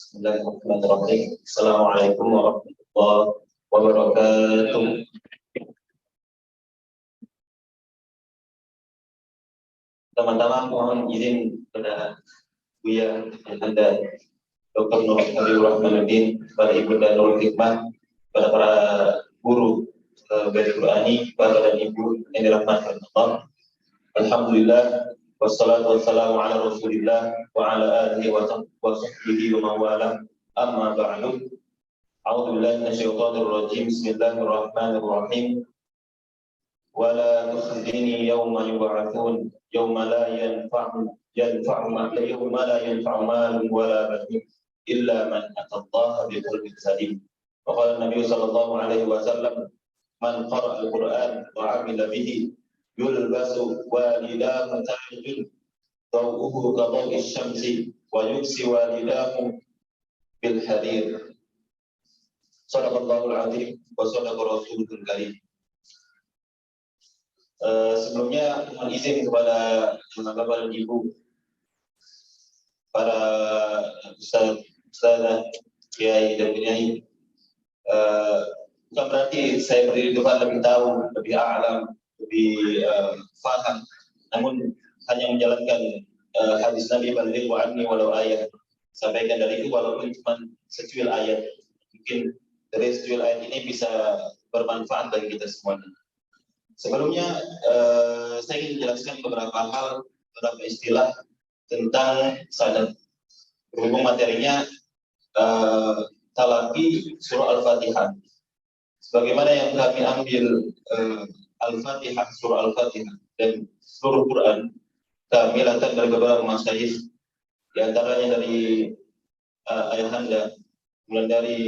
Bismillahirrahmanirrahim. Assalamualaikum warahmatullahi wabarakatuh. Teman-teman, mohon izin kepada Buya Anda, Dr. Nur Habibur Rahmanuddin, kepada Ibu dan Nurul Hikmah, kepada para guru Baitul Qur'ani, Bapak dan Ibu yang dirahmati Allah. Alhamdulillah, wassalatu wassalamu ala Rasulillah wa ala alihi wa sahbihi wa mawala. Amma ba'du. A'udzu billahi minasyaitonir rajim. Bismillahirrahmanirrahim. Wala tukhzini yawma yub'atsun yawma la yanfa'u malun wala banun illa man atallaha biqalbin salim. Wa qala Nabi sallallahu alaihi wasallam, man qara'a al-Qur'an wa 'amila bihi yulbasu walidahu tajun dawuhu kadhawi syamsi wa yuksi walidahu bil hadir. Shadaqallahul azim wa shadaqa rasulul karim. Sebelumnya mohon izin kepada Bapak dan Ibu, para ustaz, kiai dan penyanyi, bukan berarti saya berdiri di depan lebih tahu, lebih alam, lebih faham, namun hanya menjalankan hadis Nabi baligh wa anni walau ayat, sampaikan dariku walaupun cuma secuil ayat. Mungkin dari secuil ayat ini bisa bermanfaat bagi kita semuanya. Sebelumnya saya ingin menjelaskan beberapa hal, beberapa istilah tentang sanad. Berhubung materinya talaqi surah Al-Fatihah. Sebagaimana yang kami ambil Al-Fatihah, surah Al-Fatihah dan seluruh Quran, kami lakukan dari beberapa masyayikh, di antaranya dari ayahanda, mulai dari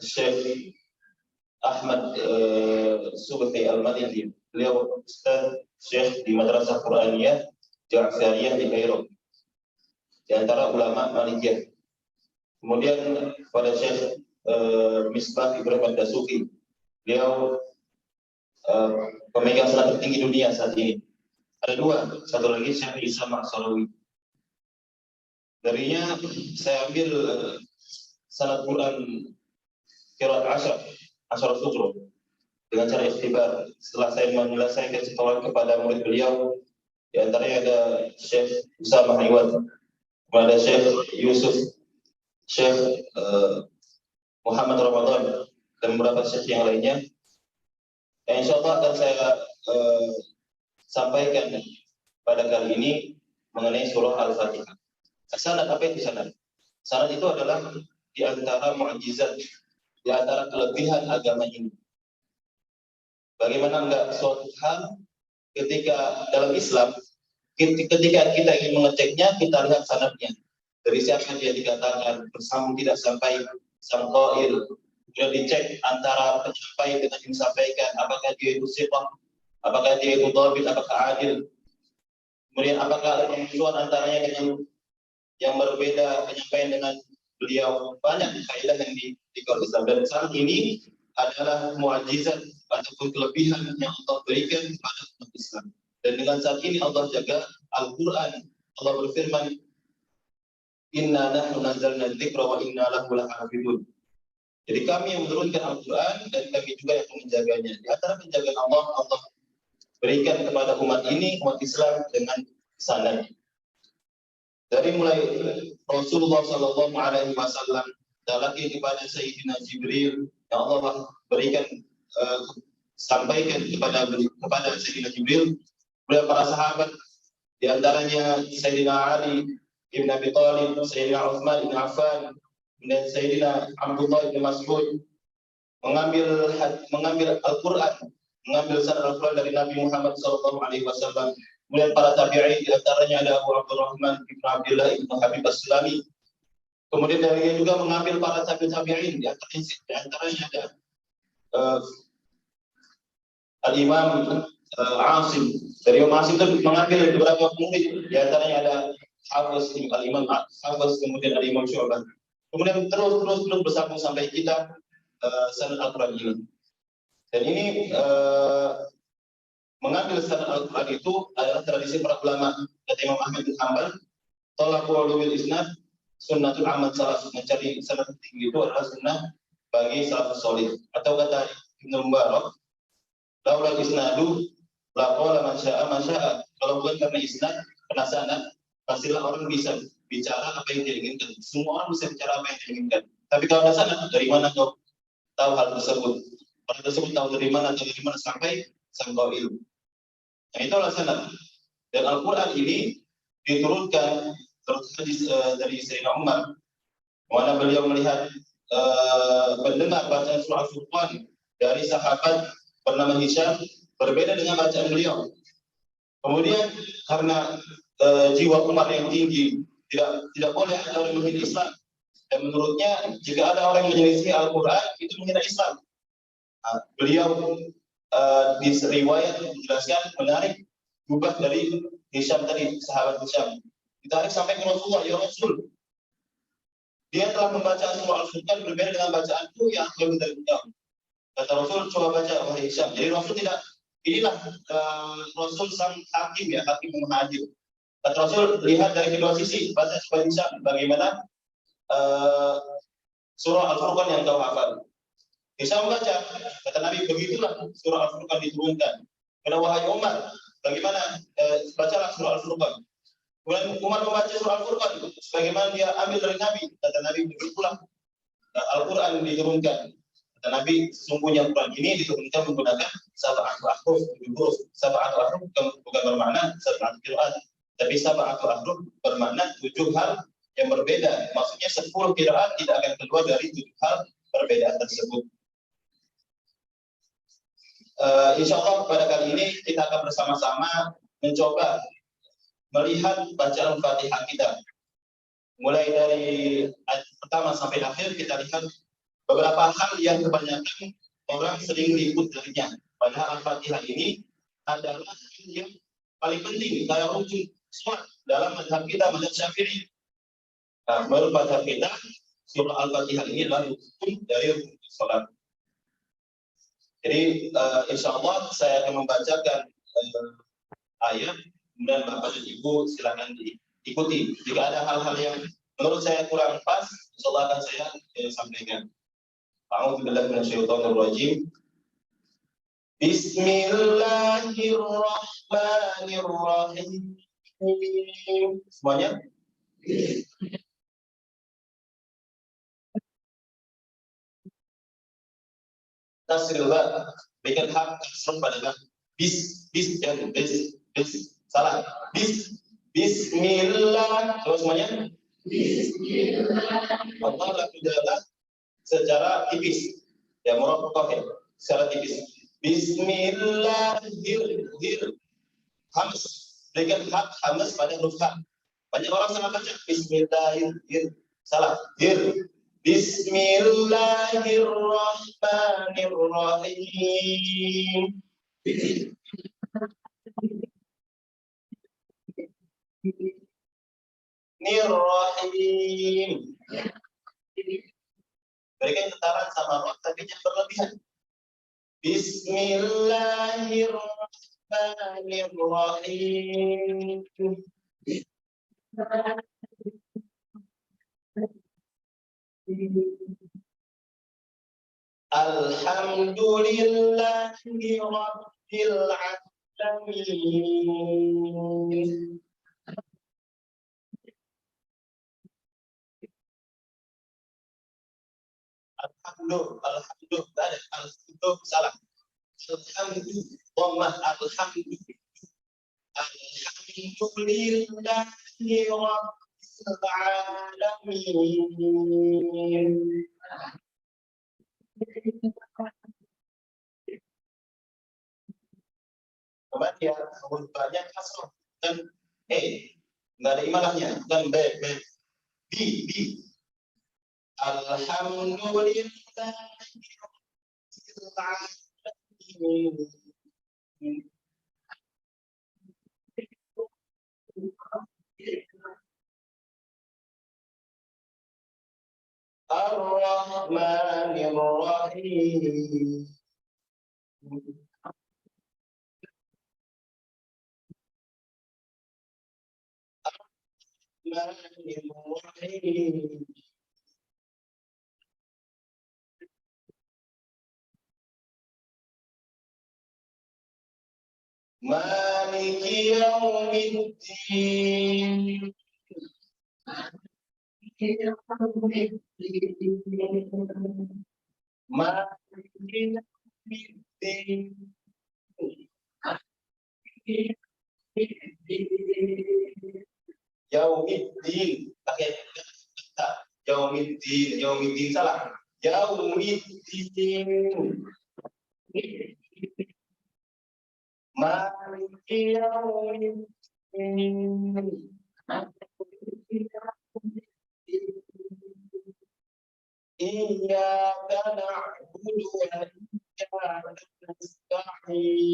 Syekh Ahmad Subhi Al-Madini, beliau Ustaz Syekh di Madrasah Quraniyah Ja'fariyah di Kairo, di antara ulama Malikiyah. Kemudian pada Syekh Misbah Ibrahim Dasuki, beliau pemegang sanad tertinggi dunia saat ini. Ada dua, satu lagi Syekh Isa Ma'salawi. Darinya saya ambil sanad Quran Qiraat Asyar Sutro dengan cara ikhtibar. Setelah saya menyelesaikan sekolah kepada murid beliau, di antaranya ada Syekh Usama Iwan, ada Syekh Yusuf, Syekh Muhammad Ramadan, dan beberapa syekh yang lainnya. Insya Allah akan saya sampaikan pada kali ini mengenai surah Al-Fatihah. Sanad, apa itu sanad? Sanad itu adalah di antara mukjizat, di antara kelebihan agama ini. Bagaimana enggak suatu hal ketika dalam Islam, ketika kita ingin mengeceknya, kita lihat sanadnya. Dari siapa dia dikatakan, bersambung tidak sampai sang qail. Kemudian dicek antara penyampaian dengan yang disampaikan, apakah dia itu sifat, apakah dia itu dhabit, apakah adil. Kemudian apakah ada permusuhan antaranya dengan yang berbeda penyampaian dengan beliau. Banyak kaidah yang di Islam, dan saat ini adalah mukjizat ataupun kelebihan yang Allah berikan kepada umat Islam. Dan dengan saat ini Allah jaga Al-Quran. Allah berfirman, Inna nahnu nazzalna dzikra wa inna lahu lahafidun. Jadi kami yang menurunkan Al-Quran dan kami juga yang menjaganya. Di antara penjagaan Allah berikan kepada umat ini, umat Islam, dengan sanad. Dari mulai Rasulullah Sallallahu Alaihi Wasallam talaqi kepada Sayyidina Jibril, yang Allah berikan sampaikan kepada Sayyidina Jibril, kepada para sahabat, di antaranya Sayyidina Ali ibn Abi Thalib, Sayyidina Utsman ibn Affan, dan Sayyidina Abdullah ibn Mas'ud, mengambil Al-Quran, mengambil sanad Al-Quran dari Nabi Muhammad Sallallahu Alaihi Wasallam. Kemudian para tabi'in, di antaranya ada Abu Abdurrahman ibn Abdullah ibn Habib As-Sulami. Kemudian dari juga mengambil para tabi'in, di antaranya ada Al-Imam Asim. Dari Imam Asim itu mengambil beberapa murid, di antaranya ada Hafiz Al-Imam Hafiz, kemudian Al-Imam Syu'bah. Kemudian terus bersambung sampai kita sanad Al-Quran ini. Dan ini mengambil sanad Al-Quran itu adalah tradisi para ulama. Kata Imam Ahmad bin Hanbal, talaqu ulumil isnad sunnatul amal salaf, mencari sanad tinggi itu adalah sunnah bagi salafus soleh. Atau kata Ibnu Mubarak, laula isnadu laqala man syaa ma syaa. Kalau bukan karena isnad, karena sanad, pastilah orang bisa bicara apa yang dia inginkan. Semua orang bisa bicara apa yang dia inginkan. Tapi kalau ada sanad, dari mana kau tahu hal tersebut? Hal tersebut tahu dari mana sampai sang qail. Nah, itu adalah sanad. Dan Al-Quran ini diturunkan dari Sayyidina Umar, mana beliau melihat mendengar bacaan surah Al-Furqan dari sahabat bernama Hisham berbeda dengan bacaan beliau. Kemudian karena jiwa Umar yang tinggi, tidak boleh ada orang menghina Islam. Dan menurutnya jika ada orang yang menyelisih Al-Quran itu menghina Islam. Nah, beliau di riwayat menjelaskan menarik bukan dari Hisham tadi, sahabat Hisham, ditarik sampai ke Rasulullah, ya Rasul, dia telah membaca surah Al-Furqan berbeda dengan bacaanku yang lebih dari beliau. Kata Rasul, coba baca wahai Hisham. Jadi Rasul tidak, inilah Rasul sang hakim, ya, hakim muhajir. Kata Rasul, lihat dari kedua sisi, baca supaya Hisham bagaimana surah Al-Furqan yang kau hafal. Hisham membaca, kata Nabi, begitulah surah Al-Furqan diturunkan. Kata wahai Umar, bagaimana bacalah surah Al-Furqan. Kemudian Umar membaca surah Al-Furqan sebagaimana dia ambil dari Nabi. Kata Nabi, begitulah Al-Quran diturunkan. Kata Nabi, sesungguhnya Al-Quran ini diturunkan menggunakan sab'atu ahruf. Sab'atu ahruf bukan bermakna sab'atu qiraat, tapi sab'atu ahruf bermakna 7 hal yang berbeda. Maksudnya 10 qiraat tidak akan keluar dari 7 hal perbedaan tersebut. Insya Allah pada kali ini kita akan bersama-sama mencoba melihat bacaan Fatihah kita. Mulai dari ayat pertama sampai akhir kita lihat beberapa hal yang kebanyakan orang sering ikut darinya. Padahal Al-Fatihah ini adalah yang paling penting, dalam rukun sholat dalam mazhab kita, mazhab Syafi'i. Nah, menurut mazhab kita, surah Al-Fatihah ini adalah rukun dari rukun sholat. Jadi insya Allah saya akan membacakan ayat, kemudian Bapak dan Ibu silakan diikuti. Jika ada hal-hal yang menurut saya kurang pas, insya Allah akan saya sampaikan. A'udzubillahi minasyaitonirrajim. Bismillahirrahmanirrahim. Semuanya? Tasril ba, berikan hak tasrif pada ba. Bis salah. Bismillah. Terus semuanya? Bismillah. Allah lakukan secara tipis. Ya, murakkab ya, secara tipis. Bismillahirrahmanirrahim. Hamz. Berikan hak hamz pada huruf ha. Banyak orang salah baca Bismillahirrahmanirrahim. Salah. Bismillahirrahmanirrahim. Nirrahim. Berikan ketaran sama roh tapi jangan berlebihan. Bismillahirrahmanirrahim. Alhamdulillahi Rabbil Alamin. Alhamdulillah, salah. Alhamdulillah, alhamdulillahi Rabbil Alamin. Kemudian banyak kasroh dan nggak ada imalahnya, dan b. Alhamdulillah. Ar-Rahmanir-Rahim. Bismillahirrahmanirrahim. Maliki yaumiddin. Maliki yaumiddin. Yaumiddin pakai kata yaumiddin salah. Yaumiddin. Maliki yaumiddin. Iyyaka na'budu wa iyyaka nasta'in.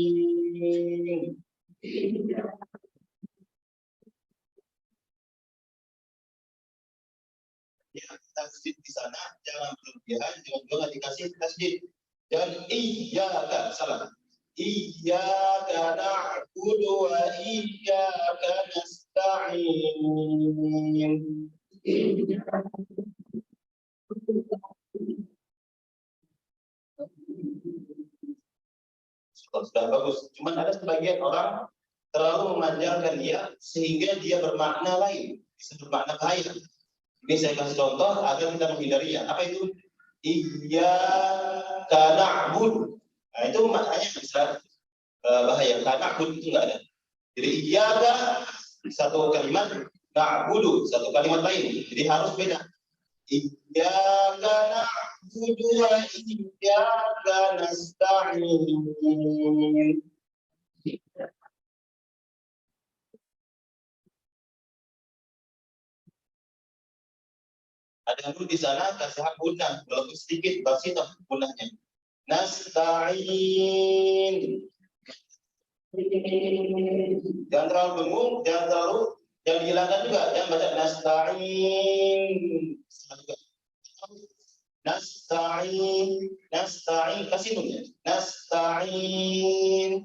Ya, tasdid di sana jangan berlebihan, jangan juga dikasih tasdid. Dan iyyaka salah. Iyyaka na'budu wa iyyaka nasta'in. Sudah bagus. Cuman ada sebagian orang terlalu memanjangkan dia sehingga dia bermakna lain, bisa bermakna bahaya. Ini saya kasih contoh agar kita menghindarinya. Apa itu? Iyyaka na'budu. Nah, itu maknanya bisa bahaya. Na'budu itu enggak ada. Jadi iyyaka satu kalimat, na'budu satu kalimat lain. Jadi harus beda. Iyyaka na'budu wa iyyaka nasta'in. Ada nun di sana kasih hak gunnah walaupun sedikit basitah gunnahnya. Nasta'in. Jangan terlalu bingung, jangan dihilangkan juga, jangan baca nasta'in. Nasta'in kasih nunnya. Nasta'in.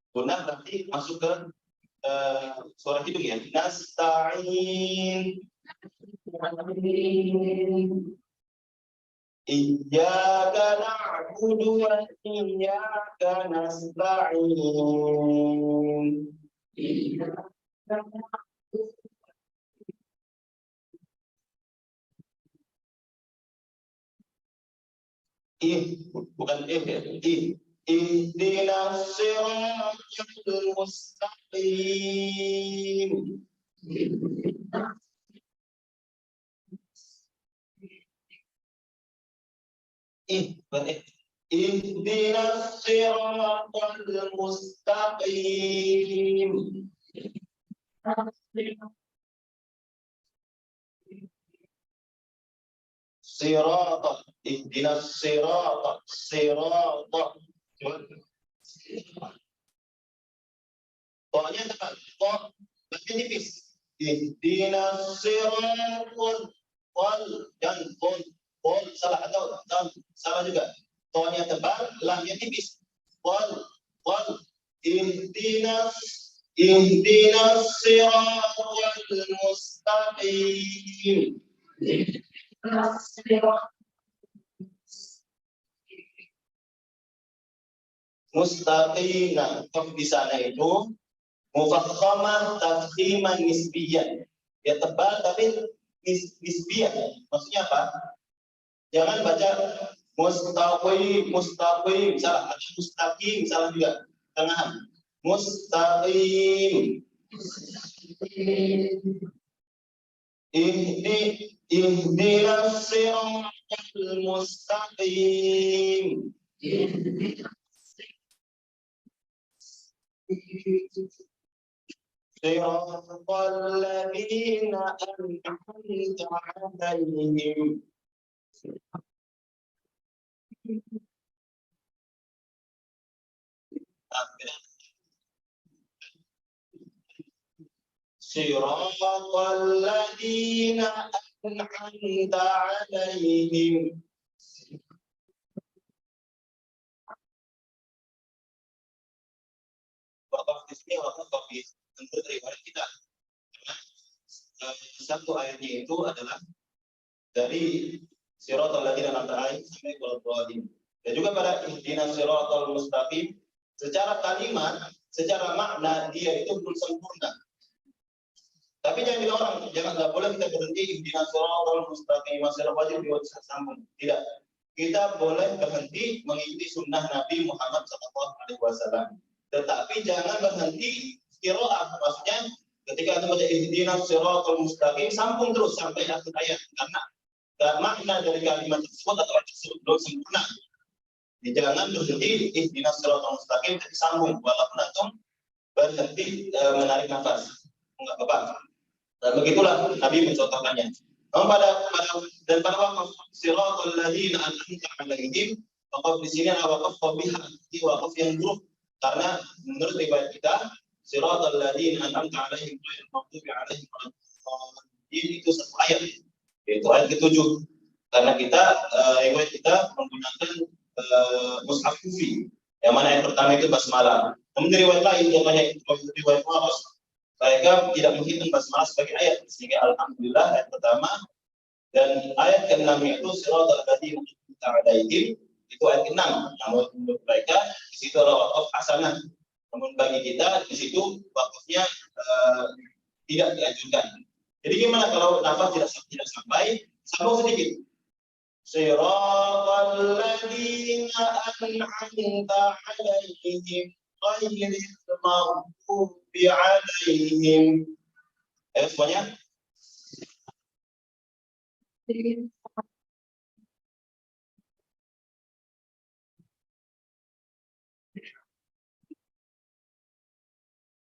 Gunnah berarti masuk ke suara hidung ya. Nasta'in. Iyyaka na'budu wa iyyaka nasta'in. Bukan ya. Ihdinas siratal mustaqim. Ihdinas siratal mustaqim. Sirata, ihdinas sirata, sirata. Tohnya tepat, toh bagian tipis. Ihdinas siratal dan pol salah atau dan salah juga. Tohnya tebal, lamnya tipis. Pol ihdinas siratal mustaqim. Mustaqimah di sana itu mufakhamah tafkhiman nisbiyan. Ya tebal tapi nisbiyan. Maksudnya apa? Jangan baca mustaqim salah, atau mustaqim salah juga. Tengahan. Mustaqim. Ihdinas siratal mustaqim. Siratal ladzina an'amta 'alaihim. Siratal ladzina an'amta 'alaihim. Wakaf di sini wakaf di menurut riwayat kita. Karena satu ayatnya itu adalah dari siratal ladzina an'amta 'alaihim sampai waladhdallin. Dan juga pada ihdinas siratal mustaqim, secara kalimat, secara makna dia itu belum sempurna. Tapi jangan bilang orang, nggak boleh kita berhenti ihdinas siratal mustaqim, masih wajib disambung. Tidak. Kita boleh berhenti mengikuti sunnah Nabi Muhammad SAW. Tetapi jangan berhenti qiraah, maksudnya ketika kita baca ihdinas siratal mustaqim sambung terus sampai akhir ayat, karena makna dari kalimat tersebut atau ayat tersebut belum sempurna. Jangan berhenti ihdinas siratal mustaqim tapi sambung walaupun antum berhenti menarik nafas. Enggak apa-apa. Dan begitulah Nabi mencontohkannya. Dan pada wakaf siratal ladzina an'amta 'alaihim, wakaf di sini adalah wakaf qabihah, wakaf yang buruk, karena menurut riwayat kita siratal ladzina an'amta 'alaihim ghairil maghdubi 'alaihim waladdallin itu satu ayat, yaitu ayat ke-7. Karena kita riwayat kita menggunakan mushaf kufi, yang mana ayat pertama itu basmalah. Namun di riwayat lain, yang mana riwayat Waras, mereka tidak menghitung basmalah sebagai ayat, sehingga alhamdulillah ayat pertama dan ayat ke-6 itu siratal ladzina an'amta 'alaihim itu ayat ke-6. Namun menurut mereka di situ adalah wakaf hasanah. Namun bagi kita di situ wakafnya tidak diajukan. Jadi gimana kalau nafas tidak sampai, sambung sedikit. Siratal ladzina an'amta 'alaihim ghairil maghdubi 'alaihim. Ayo semuanya.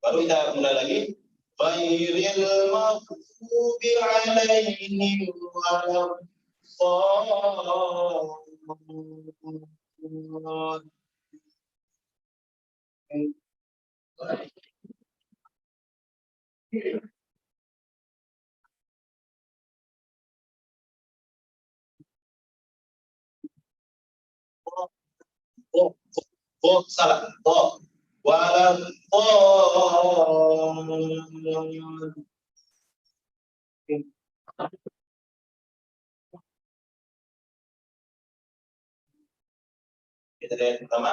Baru kita mulai lagi. Ghairil maghdubi 'alaihim waladdallin. Salah. Kita lihat pertama.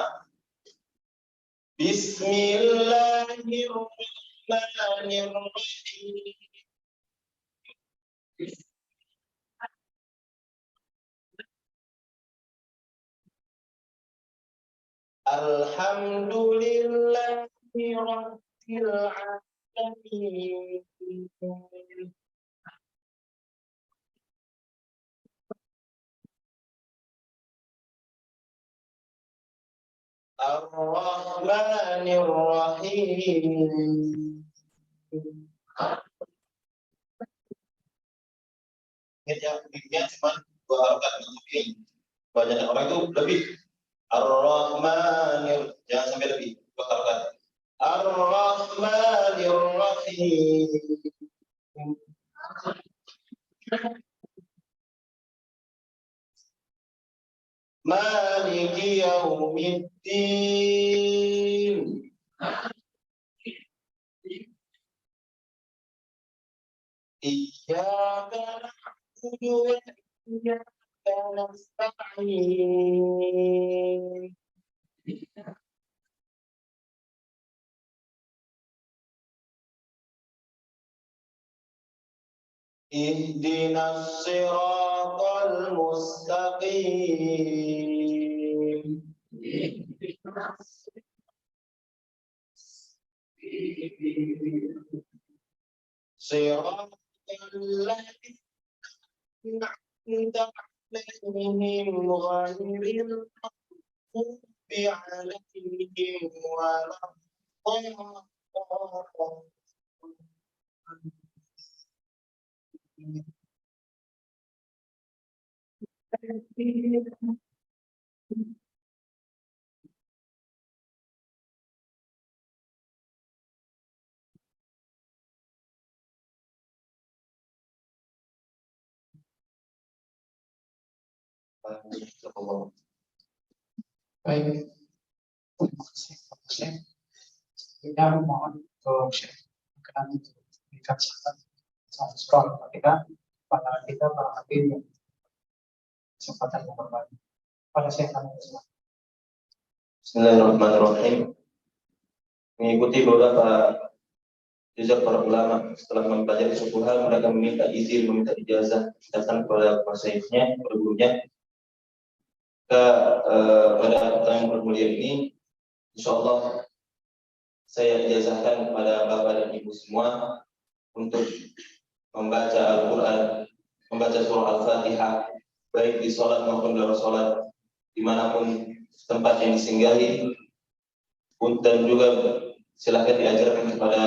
Bismillahirrahmanirrahim. Alhamdulillahi rabbil alamin. Ar-Rahmanir Rahim. Ingat cuma 2 harokat ini. Banyak orang itu lebih. Ar-Rahmanir, jangan sampai lebih. 2 harokat. Ar-Rahmanir Rahim. Maliki yaumiddin. Iyyaka na'budu wa iyyaka nasta'in. Ihdinas siratal mustaqim. Siratal ladzina an'amta 'alaihim ghairil maghdubi 'alaihim waladdallin. Baik. Kita mohon tolong share. berkenan untuk memberikan satu skor ketika pada kita para hakim kesempatan yang berbagi. Pada saya akan Bismillahirrahmanirrahim. Mengikuti beberapa jejak para ulama, setelah mempelajari suatu hal, mereka meminta izin, meminta ijazah datang kepada masyayikhnya, kepada gurunya. Pada pertanyaan bermulia ini, insya Allah saya ijazahkan kepada bapak dan ibu semua untuk membaca Al-Quran, membaca surah Al-Fatihah, baik di sholat maupun dalam sholat, dimanapun tempat yang disinggahi, dan juga silakan diajarkan kepada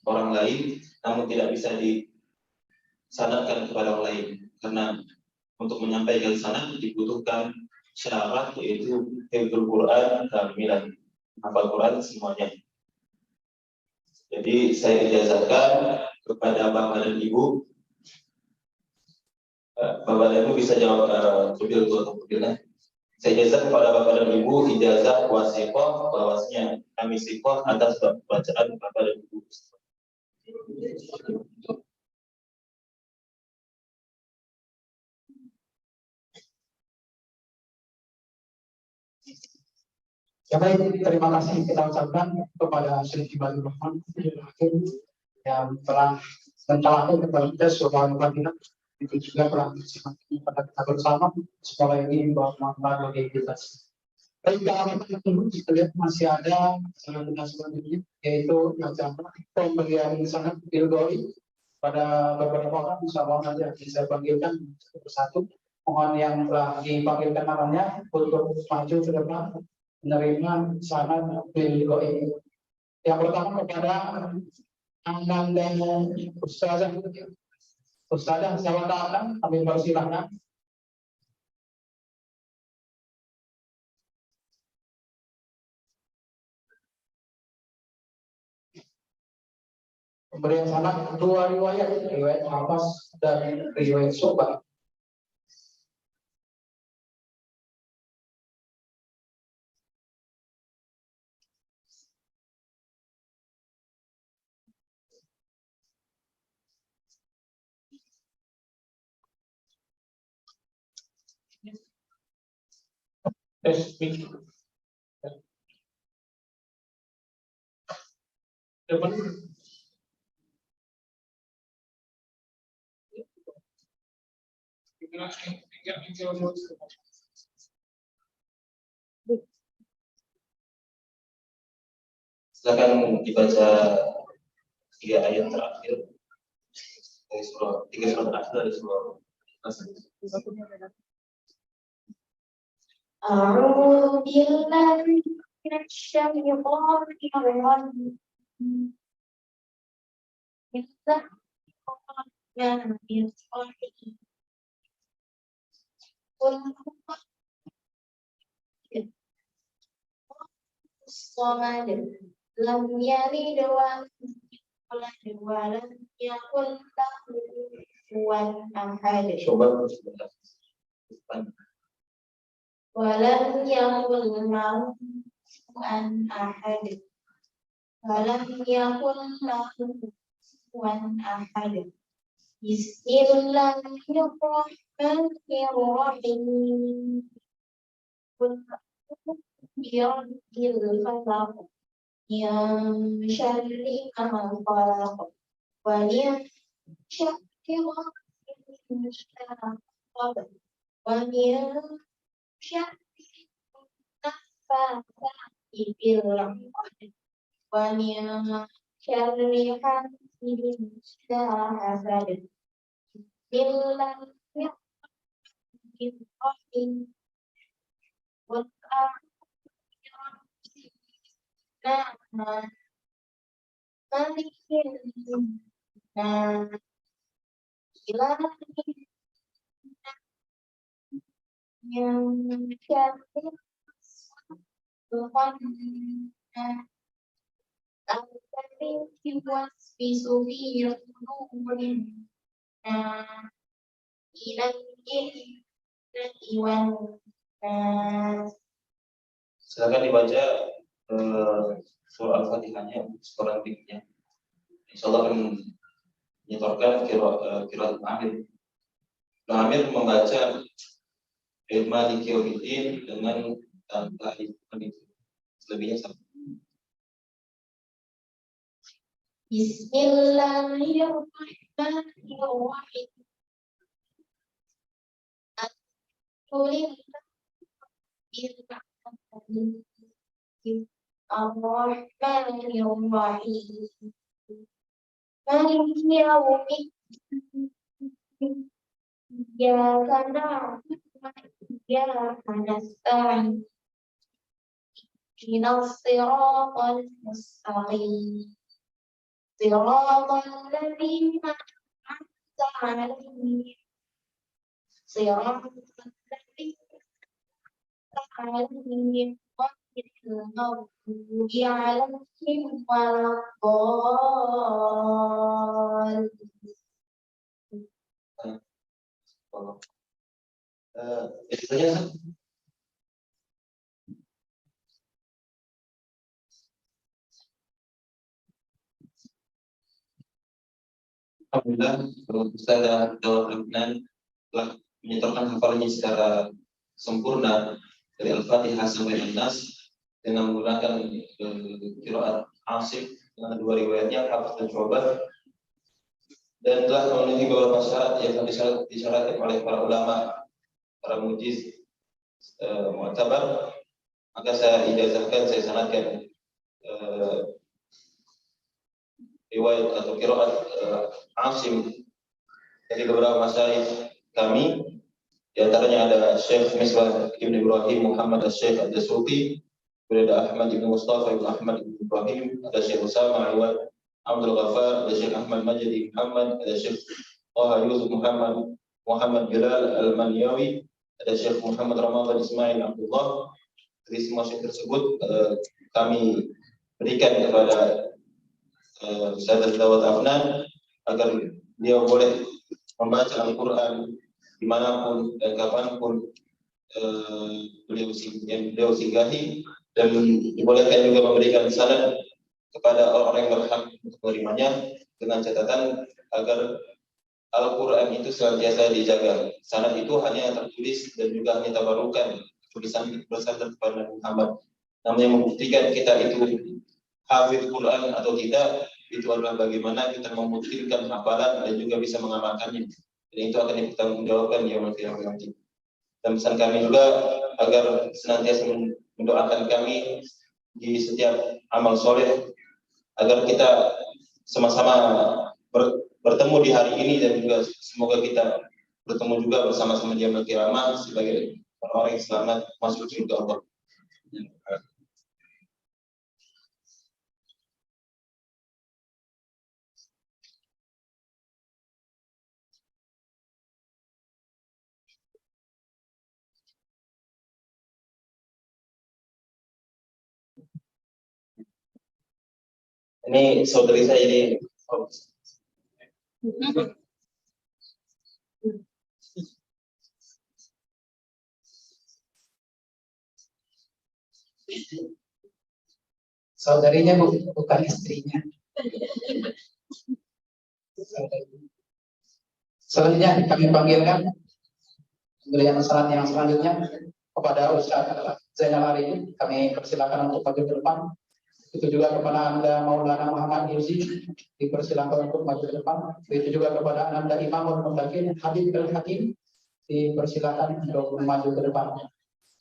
orang lain, namun tidak bisa disanadkan kepada orang lain, karena untuk menyampaikan sanad dibutuhkan syarat, yaitu hifdzul Quran kamilan, hafal Quran semuanya. Jadi saya ijazahkan kepada bapak dan ibu. Bapak dan ibu bisa jawab mobil atau mobilnya. Saya ijazah kepada bapak dan ibu ijazah wasiqah, bahwasanya kami siqah atas bacaan bapak dan ibu. ya baik, terima kasih kita ucapkan kepada Syekh Ibadur Rahman yang telah mencapai kepada kita surah Al-Fatihah. Itu juga telah bersama pada kita bersama sekolah ini bermanfaat bagi kita. Baik, dalam kita lihat masih ada selanjutnya, yaitu macam pemberian sanad ilgoi pada beberapa orang. Insyaallah nanti bisa panggilkan satu persatu. Mohon yang telah dipanggilkan namanya untuk maju ke depan menerima sanad ilgoi. Yang pertama kepada Ananda Ustazah sahabat Anda, kami persilahkan. Pemberian sanad dua riwayat Hafs dan riwayat Syu'bah. Silakan dibaca 3 ayat terakhir dari surah, 3 surah terakhir dari surah Al-Fatihah. أعوذ بالله من الشيطان الرجيم بسم الله الرحمن الرحيم قل هو الصمد لم يلد ولم يولد ولم يكن له كفوا أحد ولم يكن له كفوا أحد ولم يكن له كفوا أحد بسم الله الرحمن الرحيم قل برب الفلق من شر ما خلق ومن شر غاسق إذا وقب ومن شر النفاثات في العقد ومن شر حاسد إذا حسد بسم الله الرحمن الرحيم والأرض ملك الناس إله yang syarif al-karim kiwas bisubi yunurin ilaihi iwan. Silakan dibaca surah Al-Fatihahnya, skor ratingnya. Insyaallah akan menyetorkan qiraat Amir. Amir membaca ayat Maliki Yaumiddin dengan tanpa hitungan itu. Selebihnya sama. Bismillahirrahmanirrahim. Ar-Rahmanir-Rahim. Maliki yaumiddin. Iyyaka na'budu wa iyyaka nasta'in. Ihdinas siratal mustaqim. Siratal ladzina an'amta 'alaihim. Siratal ladzina an'amta 'alaihim. Ghairil maghdubi 'alaihim waladdallin. Biasanya alhamdulillah Ustaz Dawud Rahman telah menyetorkan hafalannya secara sempurna dari Al-Fatihah sampai An-Nas dengan menggunakan qiraat Asim dengan dua riwayatnya Hafs dan Syu'bah, dan telah memenuhi beberapa syarat yang disyaratkan oleh para ulama, para mujiz mu'tabar. Maka saya ijazahkan, saya sanadkan riwayat atau qiraat Asim dari beberapa masyayikh kami. Di antaranya ada Syekh Misbah Ibn Ibrahim Muhammad Syekh Ad-Dasuqi, ada Ahmad Ibn Mustafa Ibn Ahmad Ibn Ibrahim, ada Syekh Usama Iwan Abdul Ghaffar, ada Syekh Ahmad Majdi Muhammad, ada Syekh Taha Yusuf Muhammad Bilal Al-Manyawi, ada Syekh Muhammad Ramadan Ismail Abdullah. Dari semua syekh tersebut kami berikan kepada Ustaz Dawud Afnan agar dia boleh membaca Al-Quran dimanapun dan kapanpun beliau singgahi, dan dibolehkan juga memberikan sanad kepada orang yang berhak untuk menerimanya, dengan catatan agar Al-Quran itu senantiasa dijaga. Sanad itu hanya tertulis dan juga hanya tabarukan, tulisan bersandar kepada Nabi Muhammad. Namun yang membuktikan kita itu hafidh Quran atau tidak, itu adalah bagaimana kita memutilkan hafalan dan juga bisa mengamalkannya. Dan itu akan dipertanggungjawabkan di yaumul qiyamah nanti. Dan pesan kami juga agar senantiasa mendoakan kami di setiap amal soleh, agar kita sama-sama bertemu di hari ini, dan juga semoga kita bertemu juga bersama-sama di yaumul qiyamah sebagai orang yang selamat masuk surga Allah. Ini saudari saya ini. Saudarinya bukan istrinya. Selanjutnya kami panggilkan pemberian salat yang selanjutnya kepada Ustaz Zainal Arifin. Kami persilakan untuk maju ke depan. Itu juga kepada Anda Maulana Muhammad Yuzi, dipersilakan untuk maju ke depan. Itu juga kepada Anda Imamul Mutakin Habib Al-Hakim, dipersilakan untuk maju ke depan.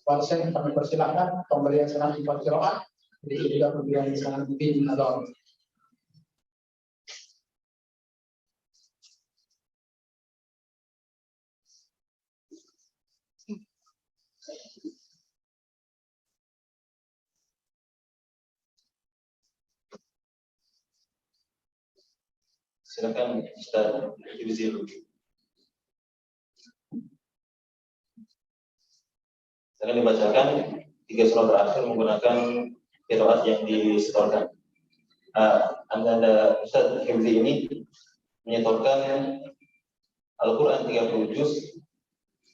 Walsen kami persilakan pemberian salat di qiraat. Itu juga pemberian salat bin Nadal. Silakan Ustaz Yuzi. Akan dibacakan 3 surah terakhir menggunakan qiraat yang disetorkan. Anda Ustaz Yuzi ini menyetorkan Al-Quran 30 juz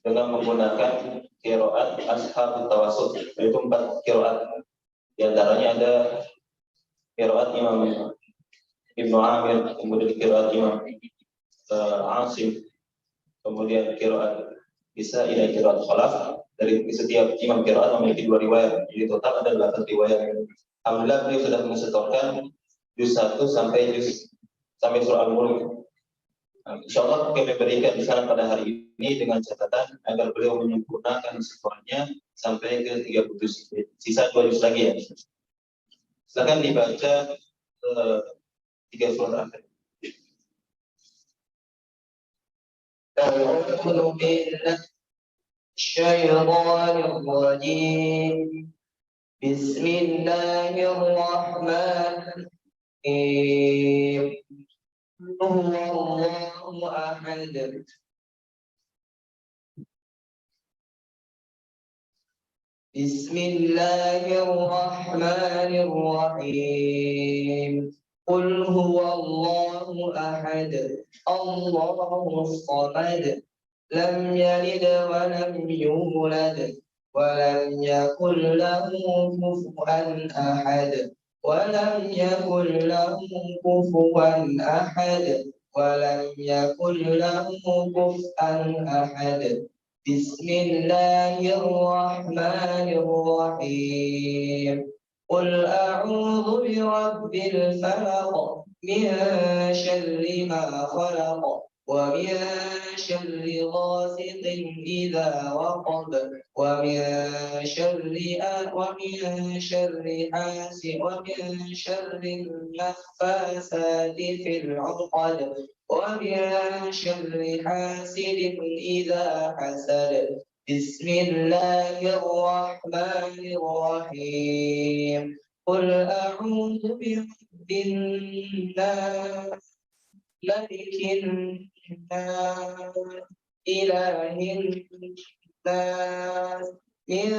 dengan menggunakan qiraat Ashabut Tawassut, yaitu 4 qiraat. Di antaranya ada qiraat Imam Ibnu Amir, kemudian qiraat Imam Asim, kemudian qiraat Isa ila qiraat Khalaf. Dari setiap imam qiraat memiliki 2 riwayat, jadi total ada 8 riwayat. Alhamdulillah beliau sudah menyetorkan juz 1 sampai surah Al-Mulk. Insyaallah kami berikan saran pada hari ini dengan catatan agar beliau menyempurnakan semuanya sampai ke 30 juz. Sisa 2 juz lagi ya. Silakan dibaca 3 surah akhir. أعوذ بالله الشيطان الرجيم بسم الله الرحمن الرحيم هو الله أحد بسم الله الرحمن الرحيم قل هو الله أحد الله الصمد لم يلد ولم يولد ولم يكن له كفوا أحد ولم يكن له كفوا أحد ولم يكن له كفوا أحد بسم الله الرحمن الرحيم قل أعوذ برب الفلق من شر ما خلق ومن شر غاسق إذا وقب ومن شر النفاثات في العقد ومن شر حاسد إذا حسد بسم الله الرحمن الرحيم قل أعوذ برب الناس ملك الناس إله الناس من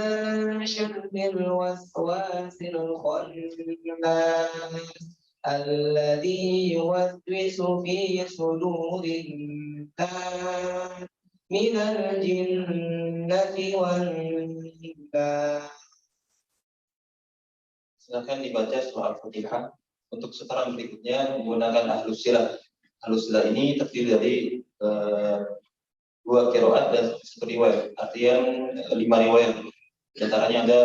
شر الوسواس الخناس الذي يوسوس في صدور الناس من الجنة والناس. Silakan dibaca surah Al-Fatihah. Untuk setoran berikutnya menggunakan ahlus silah. Ahlus silah ini terdiri dari 2 qiraat dan 1 riwayat. Artinya 5 riwayat. Di antaranya ada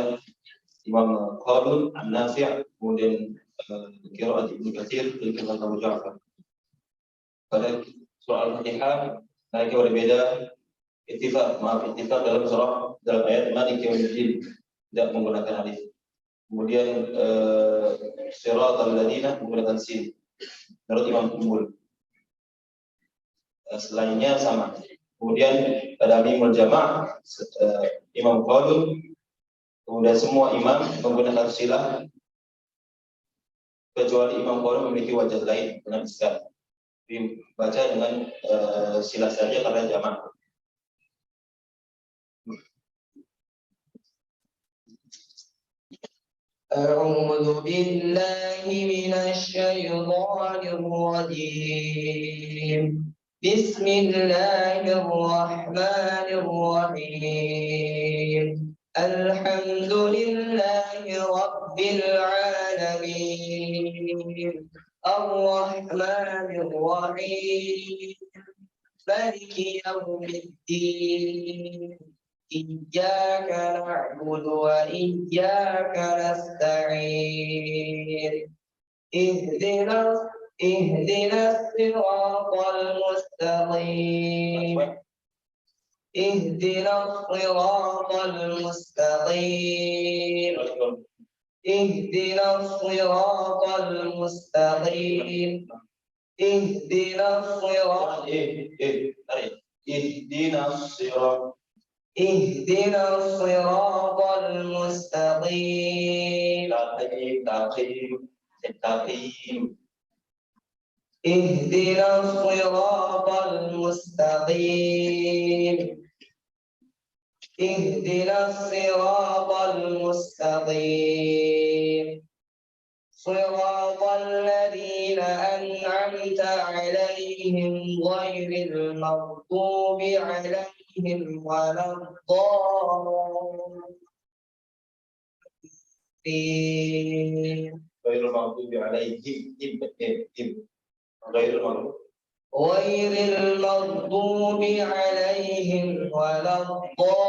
Imam Qalun, An-Nafi', kemudian qiraat Ibnu Katsir, dan qiraat Abu Ja'far. Pada surah Al-Fatihah mereka berbeda ittifaq dalam ayat Maliki Yaumiddin tidak menggunakan alif. Kemudian Siratal Ladzina menggunakan sin menurut Imam Kumbul. Selainnya sama. Kemudian pada Mimul Jama' Imam Qalun, kemudian semua imam menggunakan silah kecuali Imam Qalun memiliki wajah lain dengan iskal. Dibaca dengan silah saja karena jama'. أعوذ بالله من الشيطان الرجيم بسم الله الرحمن الرحيم الحمد لله رب العالمين الرحمن الرحيم مالك يوم الدين إياك نعبد وإياك نستعين اهدنا الصراط المستقيم اهدنا الصراط المستقيم اهدنا الصراط المستقيم اهدنا الصراط اهدنا الصراط المستقيم اهدنا الصراط المستقيم اهدنا الصراط المستقيم صراط الذين أنعمت عليهم غير المغضوب عليهم ولا الضالين Ghairil maghdubi alaihim Ghairil maghdubi غير المغضوب عليهم ولا الضالين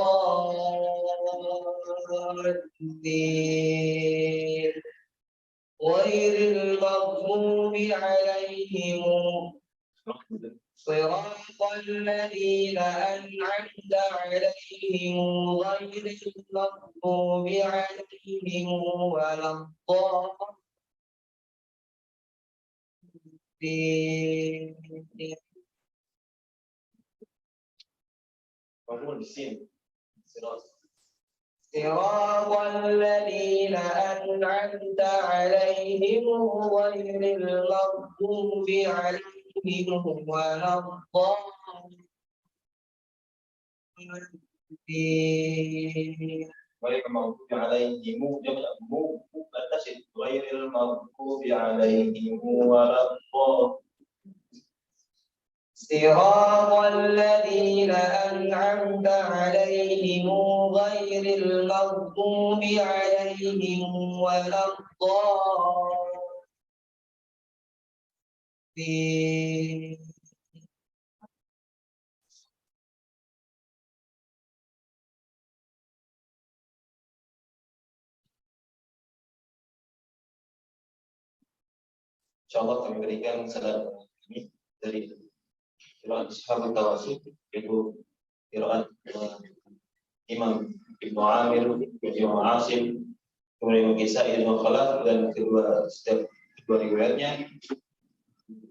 غير المغضوب عليهم صراط الذين أنعمت عليهم غير المغضوب عليهم ولا الضالين Maghdubi di sini. Sirat. صراط الذين أنعمت عليهم غير المغضوب عليهم ولا الضالين Ghairil maghdubi alaihim Ghairil maghdubi alaihim waladdallin صراط الذين أنعمت عليهم غير المغضوب عليهم ولا الضالين Insyaallah kami berikan salat ini dari qiraat Ashabul Tawassul, yaitu qiraat Imam Ibnu Amir, Ibnu Asim, kemudian Kisai Ibnu Khalaf, dan kedua riwayatnya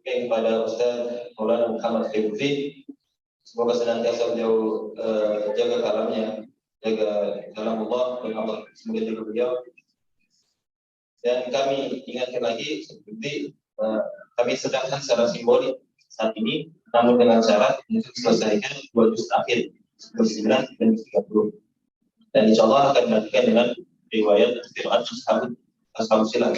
kepada Ustaz Maulana Muhammad Hifzi. Semoga senantiasa beliau jaga kalamnya, jaga kalam Allah, dan Allah semoga jaga beliau. Dan kami ingatkan lagi seperti kami sedangkan secara simbolik saat ini, namun dengan syarat untuk selesaikan 2 juz akhir 9 dan 30. Dan insya Allah akan dilanjutkan dengan riwayat qiraat Ashabul Silah.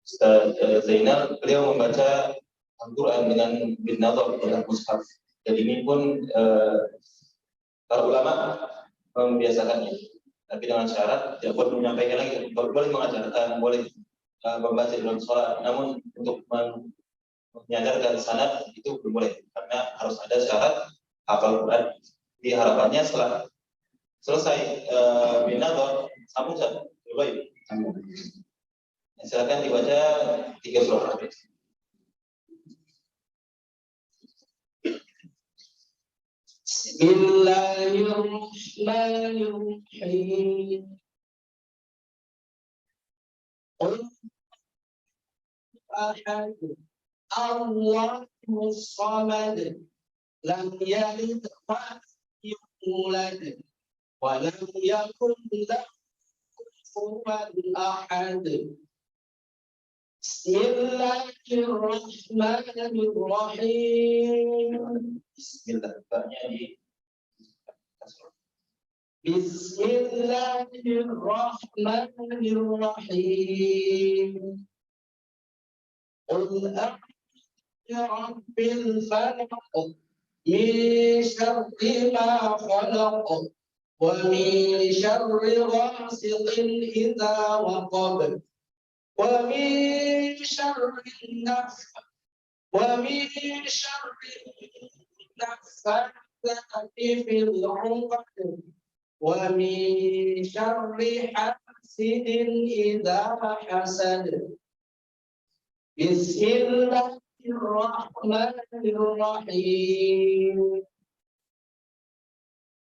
Ustaz Zainal, beliau membaca Al-Quran dengan bin nadhar dalam mushaf. Jadi ini pun para ulama membiasakannya, tapi dengan syarat tidak boleh menyampaikan lagi, boleh mengajarkan, boleh membaca dalam sholat, namun untuk menyadarkan sanad itu belum boleh, karena harus ada syarat hafal Quran. Di harapannya setelah selesai bin nadhar, sambung saja, baik. Silakan dibaca 3 surah. Bismillahirrahmanirrahim. Qul ahad Allahus samad lam yalid wa lam yulad wa lam yakul lahu kufuwan ahad. Bismillahirrahmanirrahim. Bismillahirrahmanirrahim. Qul a'udzu birabbil falaq min syarri ma khalaq wa min syarri ghasiqin idza waqab wa min syarri nafsatsati fil 'uqad wa min syarri hasidin idza hasad. Bismillahirrahmanirrahim.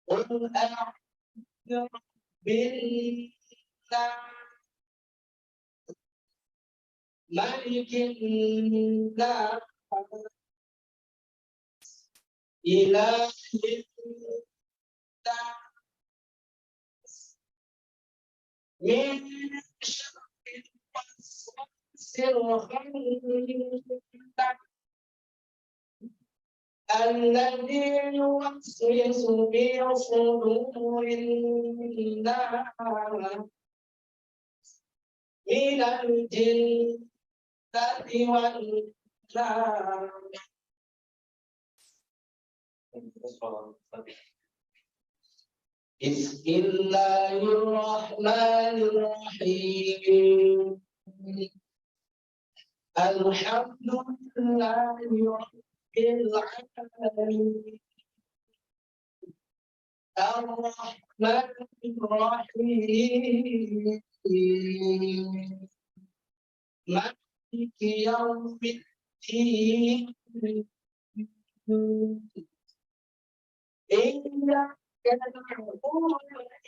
Qul a'udzu birabbin nas malikin nas ilahin nas min syarri waswasil khannas الذي يوسوس في صدور الناس من الجنة والناس. بسم الله الرحمن الرحيم. الحمد لله رب العالمين الرحمن الرحيم مالك يوم الدين إياك نعبد وإياك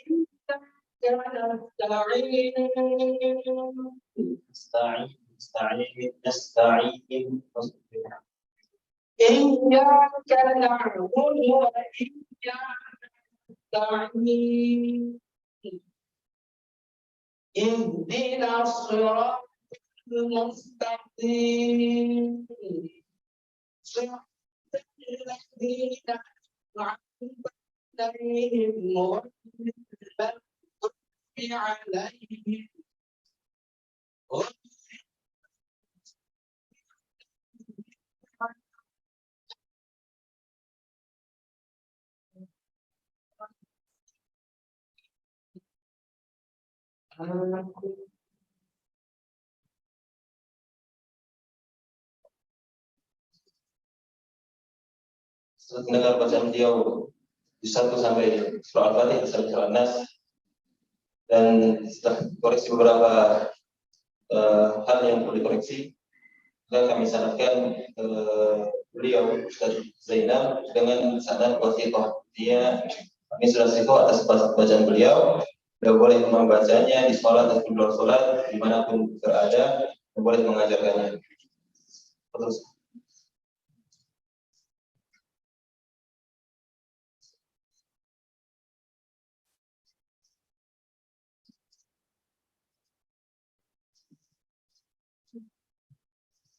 نستعين إياك نعبد وإياك نستعين اهدنا الصراط المستقيم صراط الذين أنعمت عليهم غير المغضوب عليهم Setelah mendengar bacaan beliau di 1 sampai surah Al-Fatihah sampai surah Nas, dan setelah koreksi beberapa hal yang perlu dikoreksi, maka kami sanadkan beliau Ustaz Zainal dengan sanad wasithah. Dia kami sudah situ atas bacaan beliau. Beliau boleh membacanya di sholat atau di luar sholat, dimanapun berada, dan boleh mengajarkannya. Terus.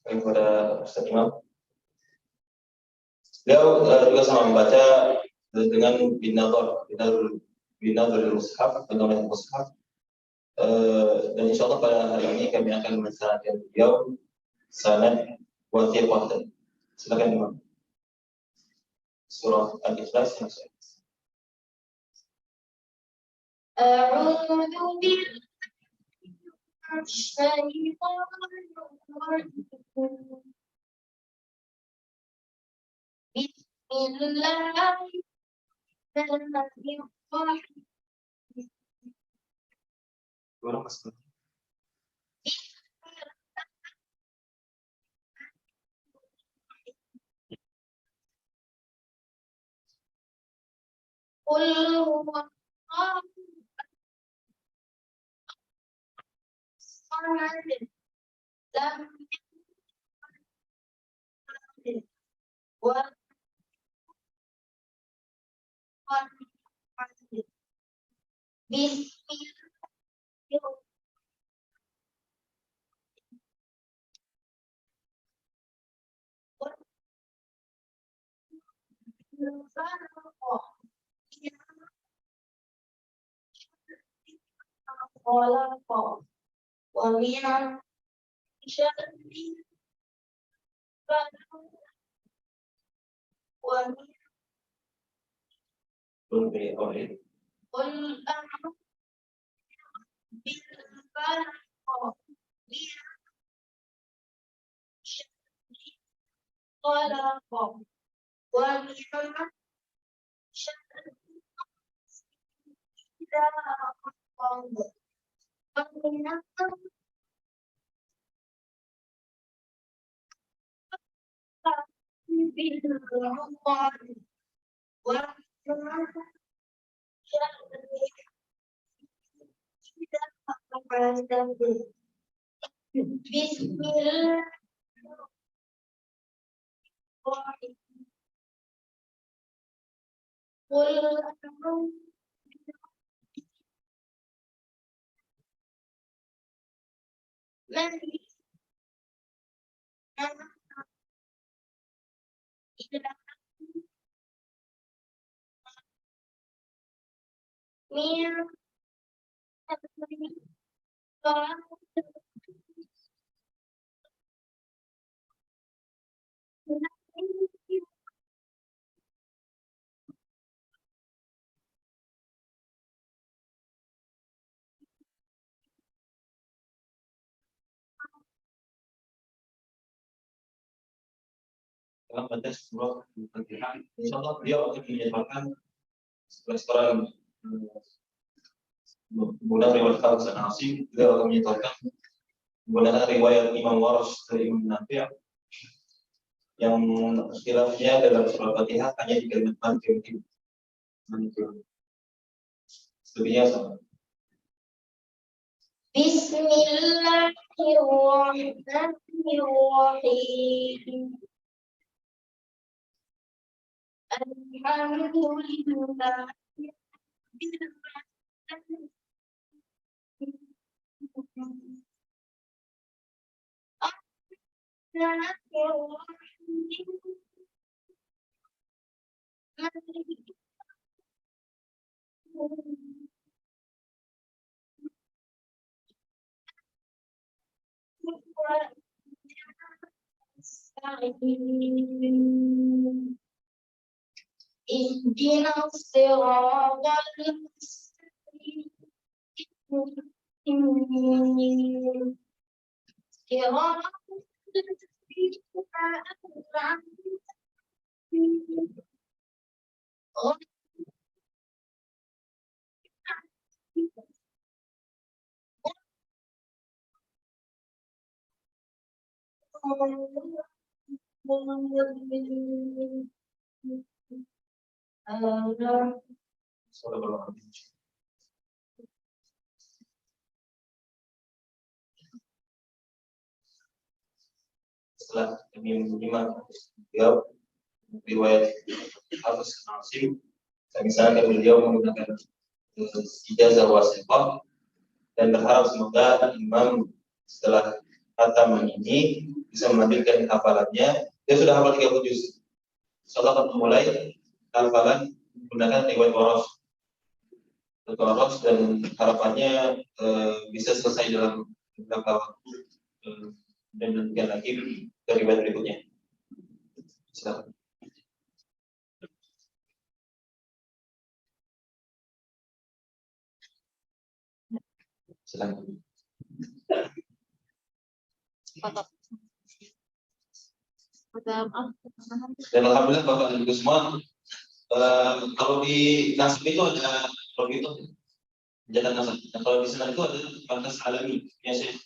Kepada Ustaz Imam, beliau juga sama membaca dengan binadhar mushaf atau mushaf, dan insya Allah pada hari ini kami akan mensanadkan beliau sanad wathiqah. Silakan Imam. Surah Al-Ikhlas. أعوذ بالله من الشيطان الرجيم بسم الله الرحمن الرحيم قل هو الله الصمد لم يلد ولم يولد بسم الله خلق ومن شر الفلق ومن قل أعوذ بالفلق من شر الخلق ومن شر إذا وقب ومن بالعقد ومن شر إذا حسد بسم الله الرحمن قل أعوذ من إذا min dalam konteks sebuah Al-Fatihah, insyaallah beliau akan menyebutkan restoran menggunakan riwayat Hasan Asim, beliau akan menyebutkan menggunakan riwayat Imam Warash dari Imam Nafi' yang istilahnya dalam surah Al-Fatihah hanya di kalimat manfir. Selebihnya sama. Bismillahirrahmanirrahim. Alhamdulillah. Ihdinas siratal mustaqim. Setelah kami menyimak beliau riwayat Hasan Asim, kami sarankan beliau menggunakan ijazah wasiqah dan berharap semoga imam setelah khataman ini bisa menampilkan hafalannya. Dia sudah hafal 30 juz. Insyaallah akan memulai hafalan menggunakan riwayat Warash dan harapannya bisa selesai dalam beberapa waktu dan demikian lagi ke riwayat berikutnya. Silakan. Silakan. Dan alhamdulillah Bapak dan Ibu semua, kalau di nasib itu ada kalau itu pencetak nasib. Dan kalau di sana itu ada batas alami ya Syekh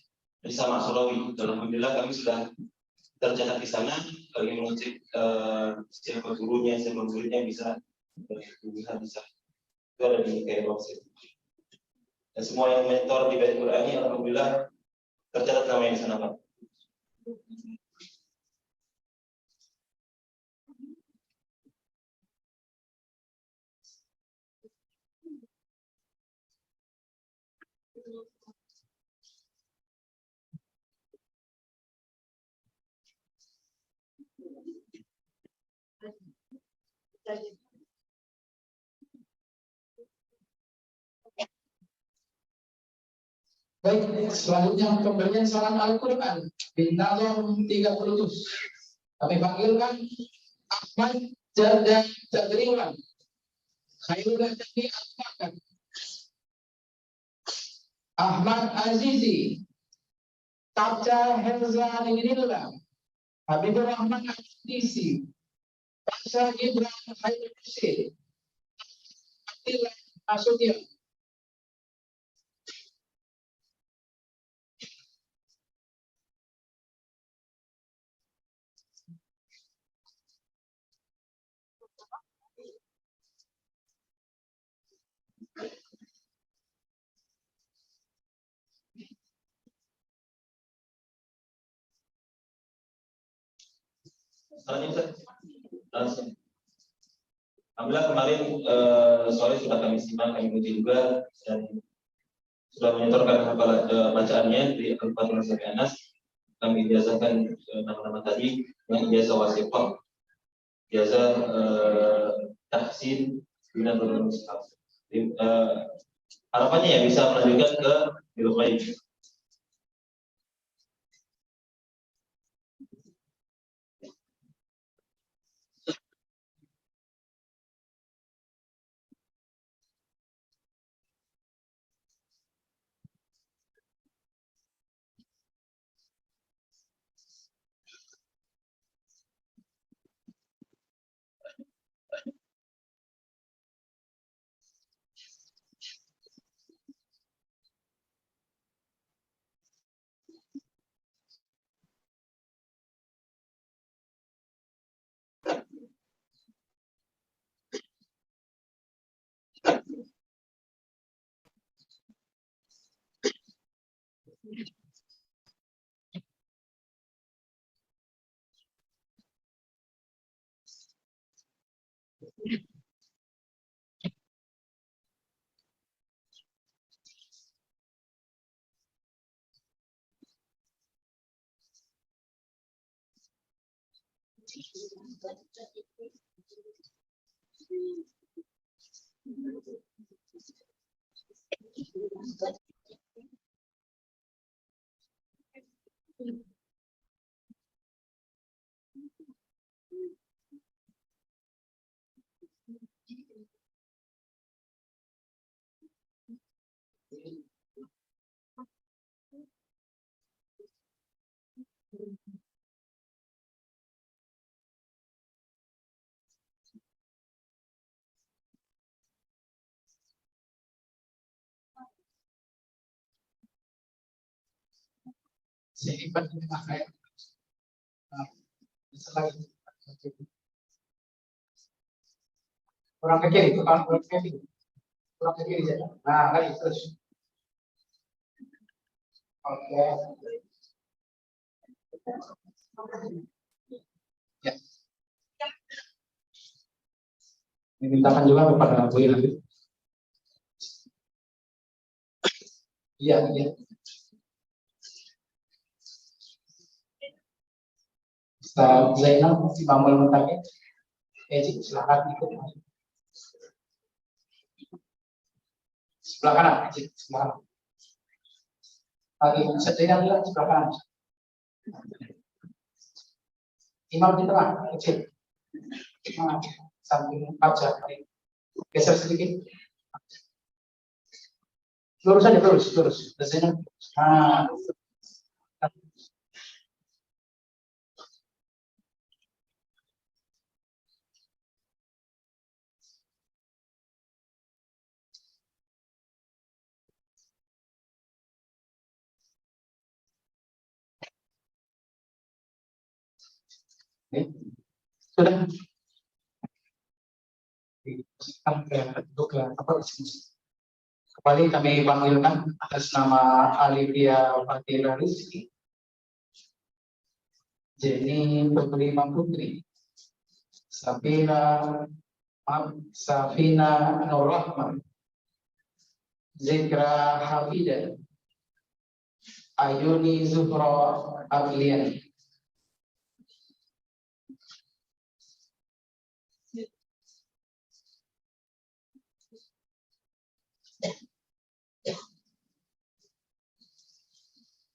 Isa Ma'surawi. Dan alhamdulillah kami sudah tercatat di sana. Kalau ingin mengecek siapa gurunya, siapa muridnya bisa bisa. Itu ada di kayak website. Dan semua yang mentor di Baitul Qur'an ini alhamdulillah tercatat namanya di sana Pak. Baik, selanjutnya pemberian salam Al-Quran di Nazom 30 juz. Kami panggilkan Ahmad dan Jadriwan, Khairul Jadi Al-Fakar, Ahmad Azizi, Tabca Herzan Nidillah, Habibur Rahman Al-Disi, Pasha Ibrahim Khairul Husin, Abdillah Asudia. Alhamdulillah kemarin sore sudah kami simak, kami uji juga dan sudah menyetorkan hafalan bacaannya di Al-Fatihah sampai Anas. Kami ijazahkan nama-nama tadi dengan ijazah wasiqah, ijazah tahsin bina bermushaf. harapannya ya bisa melanjutkan ke Bil Qayyim. Seimbang dengan kayak selain kurang ke kiri, kurang ke kiri, kurang ke kiri saja. Nah, lagi terus. Oke. Ya. Dimintakan juga kepada Bu Ilham. Iya, iya. Ustaz Zainal Imamul Mutakin. Silakan ikut. Sebelah kanan, sebelah kanan. Lagi Ustaz Zainal juga sebelah kanan. Imam di tengah, kecil. Samping kaca. Geser sedikit. Lurus aja, lurus. Zainal. Nah, sudah untuk apa kembali kami panggilkan atas nama Alivia Fatila Rizky, Jenny Putri Putri, Safina Nurrahman, Zikra Hafidah, Ayuni Zuhro Arliani.